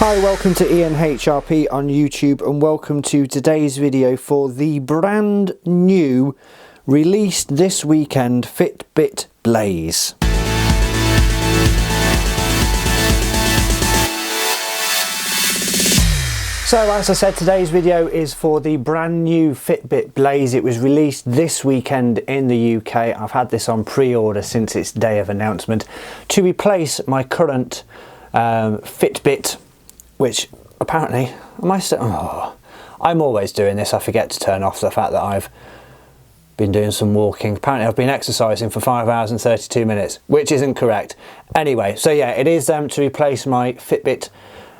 Hi, welcome to ENHRP on YouTube and welcome to today's video for the brand new, released this weekend Fitbit Blaze. So as I said, today's video is for the brand new Fitbit Blaze. It was released this weekend in the UK. I've had this on pre-order since its day of announcement to replace my current Fitbit, which apparently, I'm always doing this. I forget to turn off the fact that I've been doing some walking. Apparently I've been exercising for 5 hours and 32 minutes, which isn't correct. Anyway, so yeah, it is to replace my Fitbit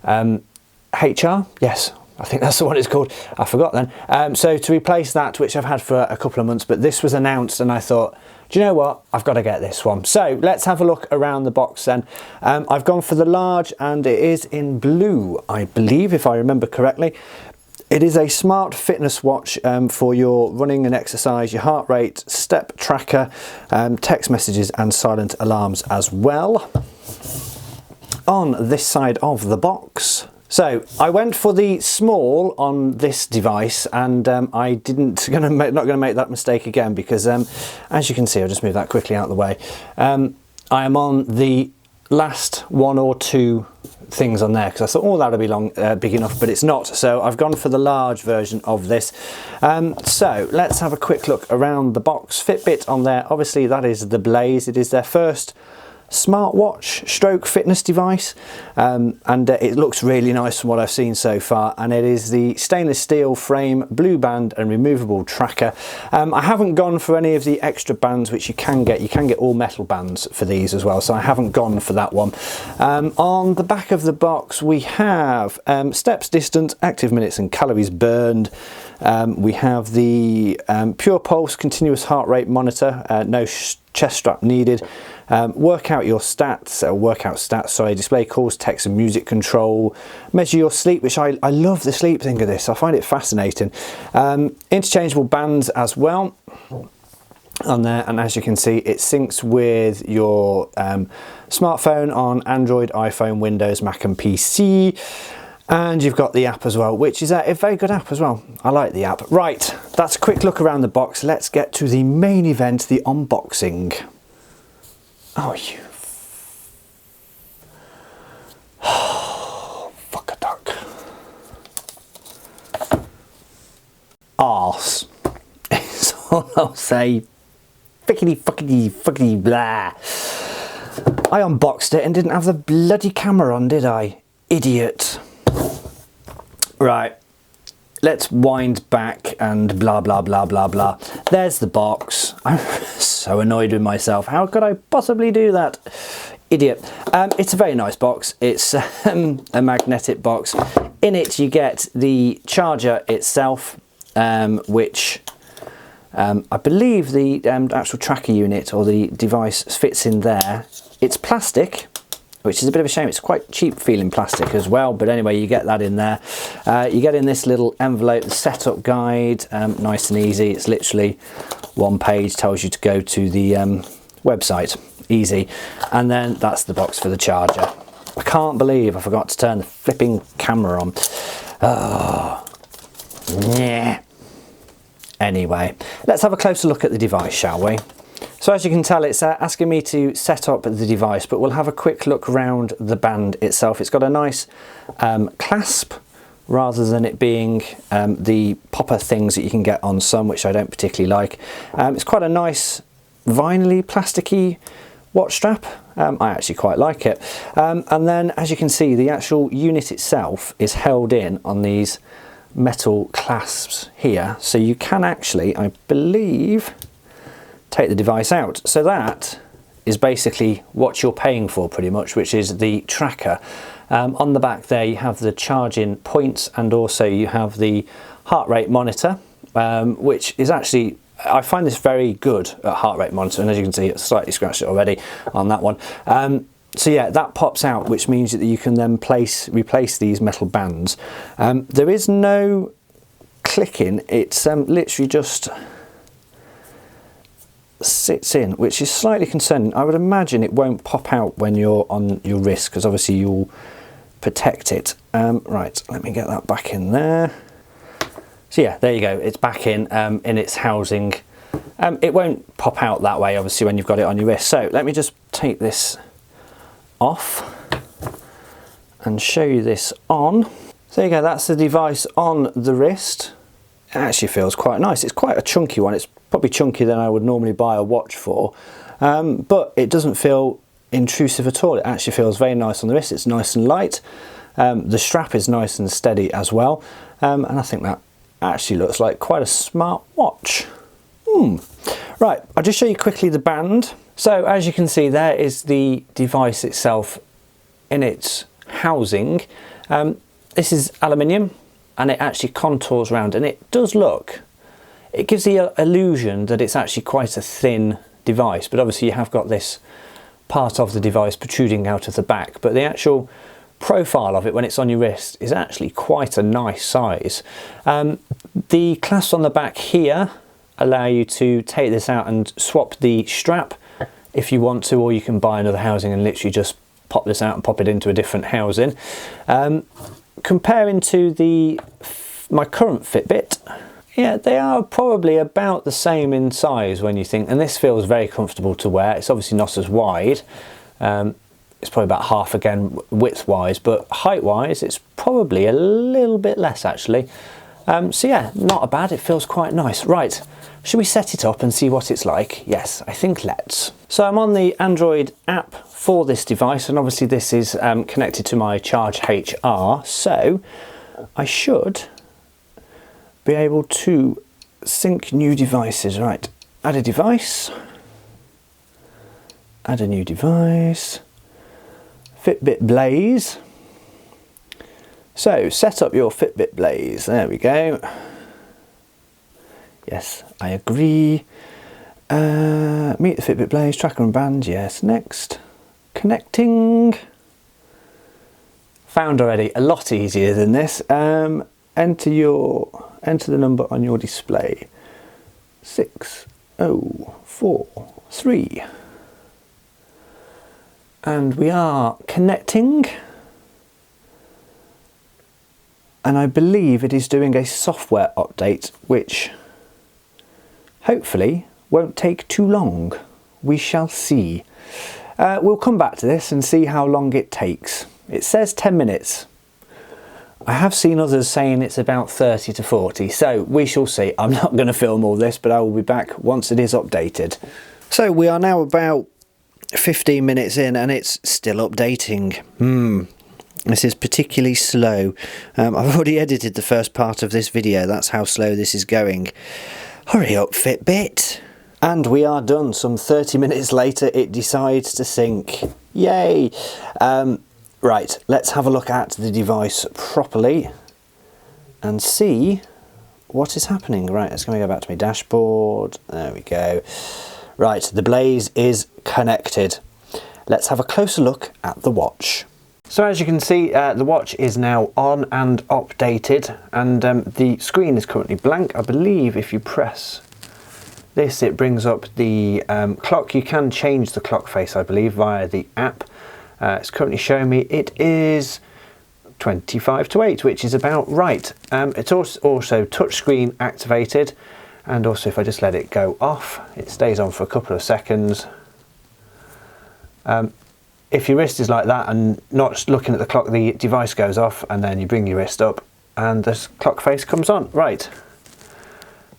HR. Yes, I think that's the one it's called. I forgot then. So to replace that, which I've had for a couple of months, but this was announced and I thought, do you know what? I've got to get this one. So let's have a look around the box then. I've gone for the large and it is in blue, I believe, if I remember correctly. It is a smart fitness watch for your running and exercise, your heart rate, step tracker, text messages and silent alarms as well. On this side of the box, so I went for the small on this device and I not going to make that mistake again because as you can see, I'll just move that quickly out of the way. I am on the last one or two things on there because I thought, oh, that'll be big enough, but it's not. So I've gone for the large version of this. So let's have a quick look around the box. Fitbit on there, obviously that is the Blaze. It is their first smartwatch stroke fitness device and it looks really nice from what I've seen so far, and it is the stainless steel frame, blue band and removable tracker. I haven't gone for any of the extra bands which you can get all metal bands for these as well, so I haven't gone for that one. On the back of the box we have steps, distance, active minutes and calories burned. We have the Pure Pulse continuous heart rate monitor, no chest strap needed. Workout stats, display calls, text and music control, measure your sleep, which I love the sleep thing of this, I find it fascinating. Interchangeable bands as well on there, and as you can see it syncs with your smartphone on Android, iPhone, Windows, Mac and PC. And you've got the app as well, which is a very good app as well. I like the app. Right, that's a quick look around the box. Let's get to the main event, the unboxing. Oh, you... fuck a duck. Arse. It's all I'll say. Fickety blah. I unboxed it and didn't have the bloody camera on, did I? Idiot. Right, let's wind back and blah blah blah blah blah. There's the box. I'm so annoyed with myself. How could I possibly do that? Idiot. It's a very nice box. It's a magnetic box. In it you get the charger itself, which I believe the actual tracker unit or the device fits in there. It's plastic, which is a bit of a shame. It's quite cheap feeling plastic as well, but anyway, you get that in there. You get in this little envelope the setup guide, nice and easy. It's literally one page, tells you to go to the website, easy. And then that's the box for the charger. I can't believe I forgot to turn the flipping camera on. Oh, yeah. Anyway, let's have a closer look at the device, shall we? So as you can tell, it's asking me to set up the device, but we'll have a quick look around the band itself. It's got a nice clasp rather than it being the popper things that you can get on some, which I don't particularly like. It's quite a nice vinyl-y, plasticky watch strap. I actually quite like it. And then as you can see, the actual unit itself is held in on these metal clasps here. So you can actually, I believe, take the device out. So that is basically what you're paying for pretty much, which is the tracker. On the back there you have the charging points and also you have the heart rate monitor, which is actually, I find this very good at heart rate monitor, and as you can see it's slightly scratched it already on that one. So yeah, that pops out, which means that you can then replace these metal bands. There is no clicking, it's literally just sits in, which is slightly concerning. I would imagine it won't pop out when you're on your wrist, because obviously you'll protect it. Right, let me get that back in there. So yeah, there you go, it's back in its housing. It won't pop out that way obviously when you've got it on your wrist. So let me just take this off and show you this on. So there you go, that's the device on the wrist. It actually feels quite nice. It's quite a chunky one. It's probably chunkier than I would normally buy a watch for, but it doesn't feel intrusive at all. It actually feels very nice on the wrist. It's nice and light. The strap is nice and steady as well, and I think that actually looks like quite a smart watch. Right, I'll just show you quickly the band. So as you can see, there is the device itself in its housing. This is aluminium and it actually contours around, and it does look, it gives the illusion that it's actually quite a thin device, but obviously you have got this part of the device protruding out of the back, but the actual profile of it when it's on your wrist is actually quite a nice size. The clasps on the back here allow you to take this out and swap the strap if you want to, or you can buy another housing and literally just pop this out and pop it into a different housing. Comparing to my current Fitbit, yeah, they are probably about the same in size when you think, and this feels very comfortable to wear. It's obviously not as wide. It's probably about half again width-wise, but height-wise, it's probably a little bit less actually. So yeah, not bad. It feels quite nice. Right, should we set it up and see what it's like? Yes, I think let's. So I'm on the Android app for this device, and obviously this is connected to my Charge HR, so I should be able to sync new devices. Right, add a device, add a new device, Fitbit Blaze. So set up your Fitbit Blaze, there we go. Yes, I agree. Meet the Fitbit Blaze, tracker and band, yes, next. Connecting. Found already, a lot easier than this. Enter the number on your display. 6043. And we are connecting. And I believe it is doing a software update, which hopefully won't take too long. We shall see. We'll come back to this and see how long it takes. It says 10 minutes. I have seen others saying it's about 30 to 40, so we shall see. I'm not going to film all this, but I will be back once it is updated. So we are now about 15 minutes in and it's still updating. This is particularly slow. I've already edited the first part of this video, that's how slow this is going. Hurry up, Fitbit! And we are done. Some 30 minutes later it decides to sync. Yay! Right, let's have a look at the device properly and see what is happening. Right, let's go back to my dashboard. There we go. Right, the Blaze is connected. Let's have a closer look at the watch. So as you can see, the watch is now on and updated, and the screen is currently blank. I believe if you press this, it brings up the clock. You can change the clock face, I believe, via the app. It's currently showing me it is 25 to 8, which is about right. It's also touchscreen activated, and also if I just let it go off, it stays on for a couple of seconds. If your wrist is like that and not looking at the clock, the device goes off, and then you bring your wrist up and the clock face comes on. Right,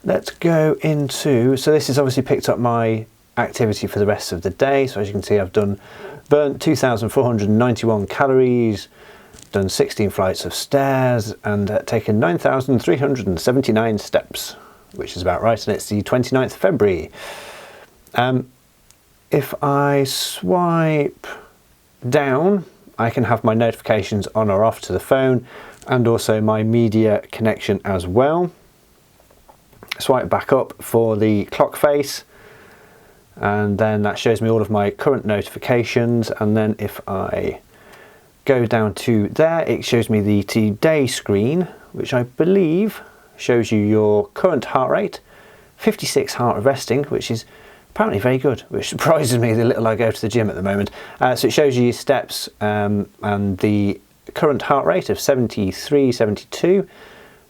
let's go into, so this has obviously picked up my activity for the rest of the day. So as you can see, I've burnt 2,491 calories, done 16 flights of stairs, and taken 9,379 steps, which is about right, and it's the 29th of February. If I swipe down, I can have my notifications on or off to the phone, and also my media connection as well. Swipe back up for the clock face, and then that shows me all of my current notifications. And then if I go down to there, it shows me the today screen, which I believe shows you your current heart rate, 56 heart resting, which is apparently very good, which surprises me the little I go to the gym at the moment. So it shows you your steps and the current heart rate of 73, 72.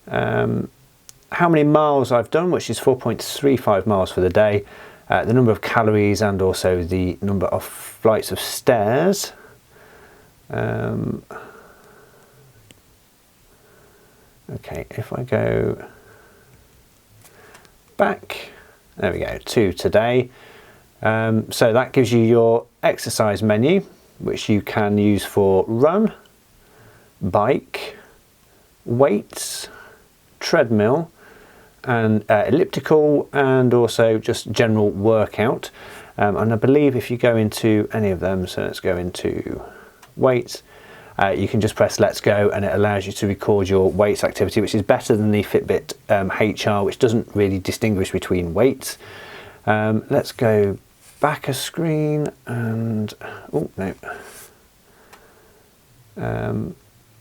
How many miles I've done, which is 4.35 miles for the day. The number of calories and also the number of flights of stairs. Okay, if I go back, there we go, to today. So that gives you your exercise menu, which you can use for run, bike, weights, treadmill, and elliptical, and also just general workout. And I believe if you go into any of them, so let's go into weights, you can just press let's go and it allows you to record your weights activity, which is better than the Fitbit HR, which doesn't really distinguish between weights. Let's go back a screen and oh no.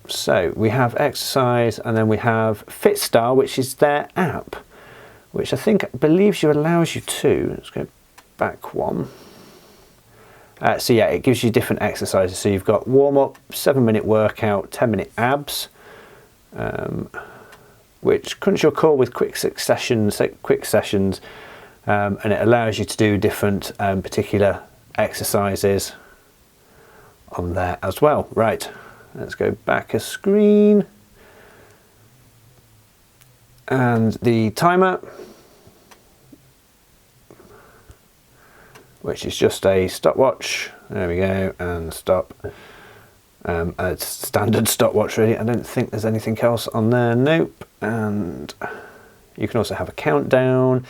So we have exercise, and then we have FitStar, which is their app, which I think believes you allows you to, let's go back one. So yeah, it gives you different exercises. So you've got warm up, 7-minute workout, 10-minute abs, which crunch your core with quick sessions, and it allows you to do different particular exercises on there as well. Right, let's go back a screen, and the timer, which is just a stopwatch. There we go, and stop. A standard stopwatch really. I don't think there's anything else on there. Nope. And you can also have a countdown.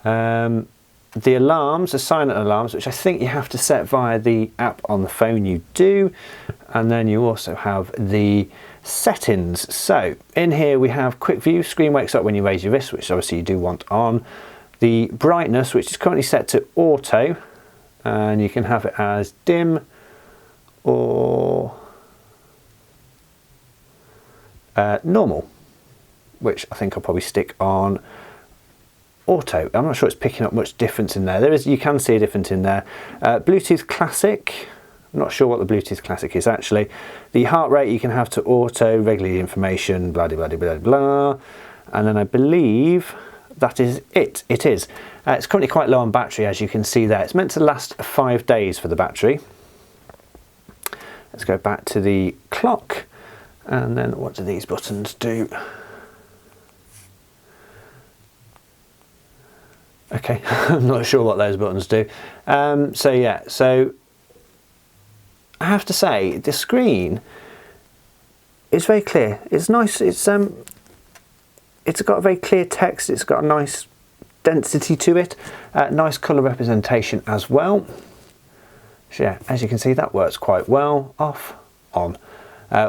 The alarms are silent alarms, which I think you have to set via the app on the phone. You do. And then you also have the settings. So in here we have quick view. Screen wakes up when you raise your wrist, which obviously you do want on. The brightness, which is currently set to auto, and you can have it as dim or normal, which I think I'll probably stick on auto. I'm not sure it's picking up much difference in there. You can see a difference in there. Bluetooth Classic, I'm not sure what the Bluetooth Classic is actually. The heart rate you can have to auto, regular information, blah, blah, blah, blah, blah. And then I believe that is it. It is. It's currently quite low on battery, as you can see there. It's meant to last 5 days for the battery. Let's go back to the clock, and then what do these buttons do? Okay, I'm not sure what those buttons do. So yeah, so I have to say the screen is very clear. It's nice. It's got a very clear text. It's got a nice density to it. Nice colour representation as well. So yeah, as you can see, that works quite well. Off, on.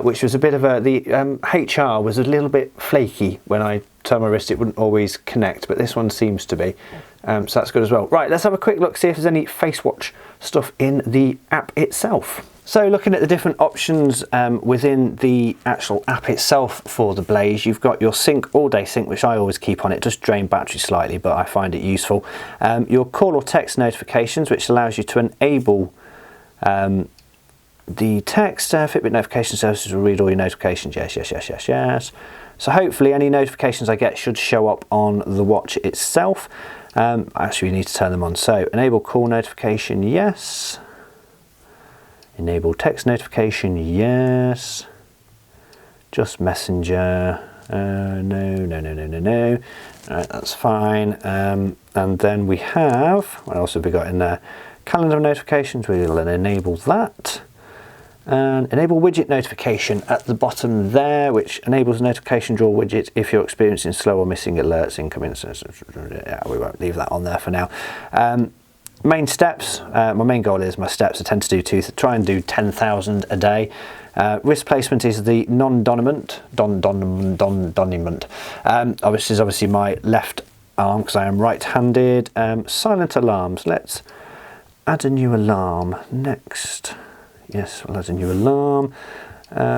Which was a bit of the HR was a little bit flaky when I turned my wrist. It wouldn't always connect, but this one seems to be. So that's good as well. Right, let's have a quick look, see if there's any face watch stuff in the app itself. So looking at the different options within the actual app itself for the Blaze, you've got your sync, all day sync, which I always keep on. It does drain battery slightly, but I find it useful. Your call or text notifications, which allows you to enable the text. Fitbit notification services will read all your notifications. Yes, yes, yes, yes, yes. So hopefully any notifications I get should show up on the watch itself. Actually, we need to turn them on. So enable call notification, yes. Enable text notification, yes. Just messenger, no, no, no, no, no, no. All right, that's fine. And then we have, what else have we got in there? Calendar notifications, we'll enable that. And enable widget notification at the bottom there, which enables notification drawer widget if you're experiencing slow or missing alerts incoming. So, yeah, we won't leave that on there for now. Main steps, my main goal is my steps I tend to do try and do 10,000 a day. Wrist placement is the non-dominant, this is obviously my left arm because I am right-handed. Silent alarms, let's add a new alarm next. Yes, we'll add a new alarm.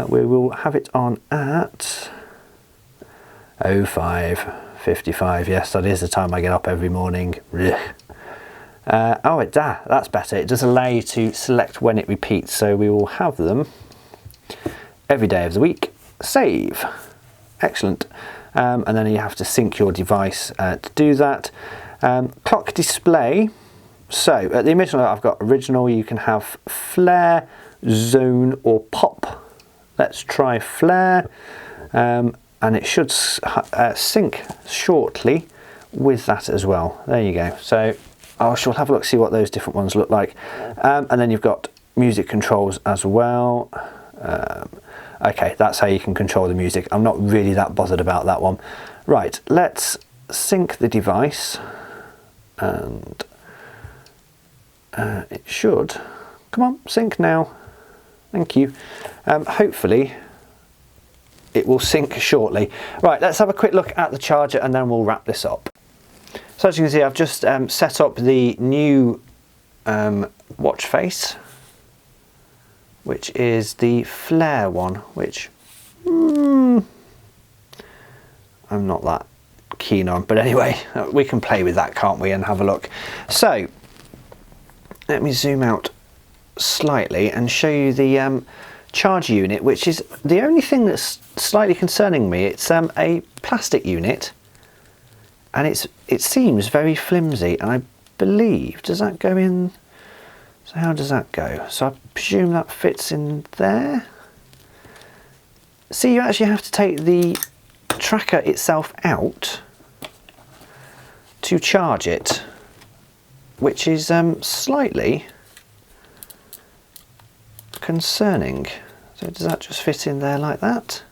We will have it on at 05:55. Yes, that is the time I get up every morning. Oh, that's better. It does allow you to select when it repeats. So we will have them every day of the week, save. Excellent. And then you have to sync your device to do that. Clock display. So at the original, I've got original. You can have flare, zone or pop. Let's try flare. And it should sync shortly with that as well. There you go. So I shall have a look, see what those different ones look like. And then you've got music controls as well. Okay, that's how you can control the music. I'm not really that bothered about that one. Right, let's sync the device, and it should, come on, sync now. Thank you. Hopefully it will sync shortly. Right, let's have a quick look at the charger and then we'll wrap this up. So as you can see, I've just set up the new watch face, which is the flare one, which I'm not that keen on, but anyway, we can play with that, can't we, and have a look. So let me zoom out slightly and show you the charge unit, which is the only thing that's slightly concerning me. It's a plastic unit, and it seems very flimsy, and I believe, does that go in? So how does that go? So I presume that fits in there. See, you actually have to take the tracker itself out to charge it, which is slightly concerning. So does that just fit in there like that?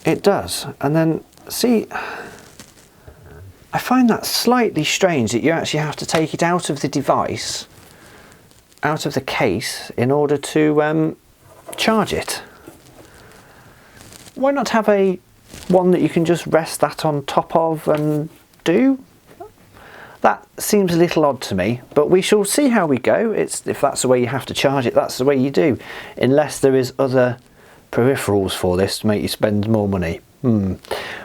It does. And then see, I find that slightly strange that you actually have to take it out of the device, out of the case, in order to charge it. Why not have one that you can just rest that on top of and do? That seems a little odd to me, but we shall see how we go. If that's the way you have to charge it, that's the way you do, unless there is other peripherals for this to make you spend more money.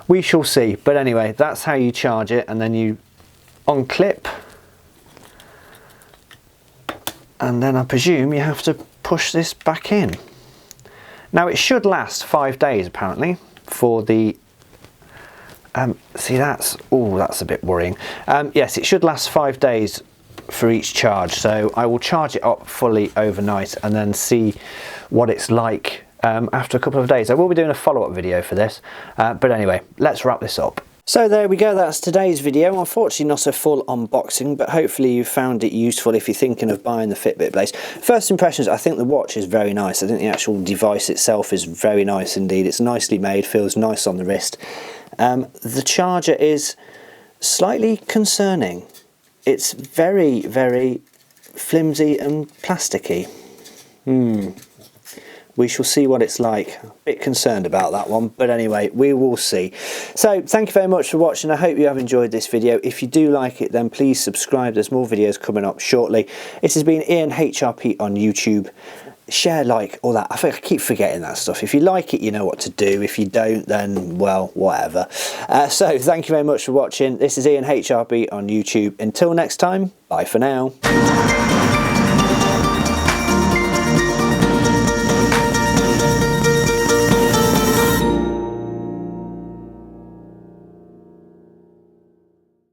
We shall see. But anyway, that's how you charge it, and then you unclip, and then I presume you have to push this back in. Now it should last 5 days apparently for the see, that's a bit worrying. Yes, it should last 5 days for each charge, so I will charge it up fully overnight and then see what it's like after a couple of days. I will be doing a follow-up video for this, but anyway, let's wrap this up. So there we go, that's today's video. Unfortunately not a full unboxing, but hopefully you found it useful if you're thinking of buying the Fitbit Blaze. First impressions, I think the watch is very nice. I think the actual device itself is very nice indeed. It's nicely made, feels nice on the wrist. The charger is slightly concerning. It's very, very flimsy and plasticky. We shall see what it's like. A bit concerned about that one, but anyway, we will see. So thank you very much for watching. I hope you have enjoyed this video. If you do like it, then please subscribe. There's more videos coming up shortly. It has been Ian HRP on YouTube. Share, like, all that. I think I keep forgetting that stuff. If you like it, you know what to do. If you don't, then, well, whatever. So thank you very much for watching. This is Ian HRP on YouTube. Until next time, bye for now.